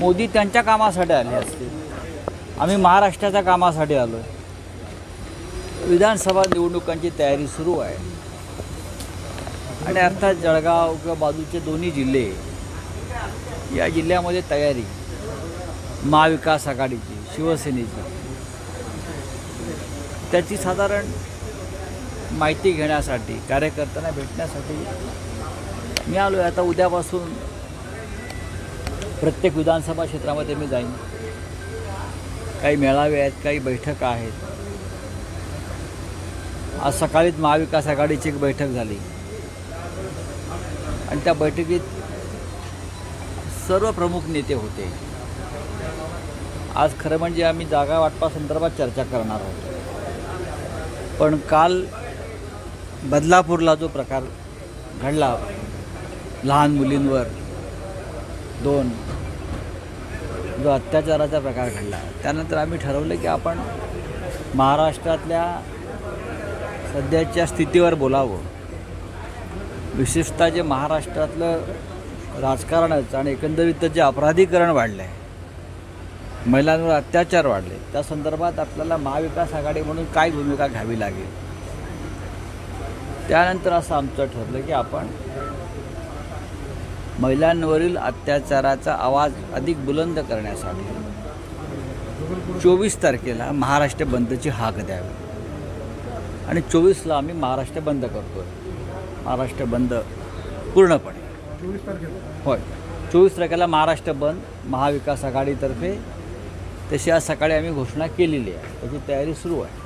मोदी त्यांच्या कामासाठी आले असतील, आम्ही महाराष्ट्राच्या कामासाठी आलो आहे. विधानसभा निवडणुकांची तयारी सुरू आहे आणि अर्थात जळगाव किंवा बाजूचे दोन्ही जिल्हे, या जिल्ह्यामध्ये तयारी महाविकास आघाडीची, शिवसेनेची, त्याची साधारण माहिती घेण्यासाठी, कार्यकर्त्यांना भेटण्यासाठी मी आलो आहे. आता उद्यापासून प्रत्येक विधानसभा क्षेत्रामध्ये मी जाईन. काही मेळावे आहेत, काही बैठका आहेत. आज सकाळीच महाविकास आघाडीची एक बैठक झाली आणि त्या बैठकीत सर्व प्रमुख नेते होते. आज खरं म्हणजे आम्ही जागा वाटपासंदर्भात चर्चा करणार आहोत, पण काल बदलापूरला जो प्रकार घडला, लहान मुलींवर जो अत्याचाराचा प्रकार घडला, त्यानंतर आम्ही ठरवलं की आपण महाराष्ट्रातल्या सध्याच्या स्थितीवर बोलावं. विशेषतः जे महाराष्ट्रातलं राजकारणच आणि एकंदरीत जे अपराधीकरण वाढलं आहे, महिलांवर अत्याचार वाढले, त्या संदर्भात आपल्याला महाविकास आघाडी म्हणून काय भूमिका घ्यावी लागेल. त्यानंतर असं आमचं ठरलं की आपण महिलांवरील अत्याचाराचा आवाज अधिक बुलंद करण्यासाठी 24 तारखेला महाराष्ट्र बंदची हाक द्यावी आणि 24ला आम्ही महाराष्ट्र बंद करतो आहे. महाराष्ट्र बंद पूर्णपणे 24 तारखेला होय. 24 तारखेला महाराष्ट्र बंद महाविकास आघाडीतर्फे, तशी आज सकाळी आम्ही घोषणा केलेली आहे. त्याची तयारी सुरू आहे.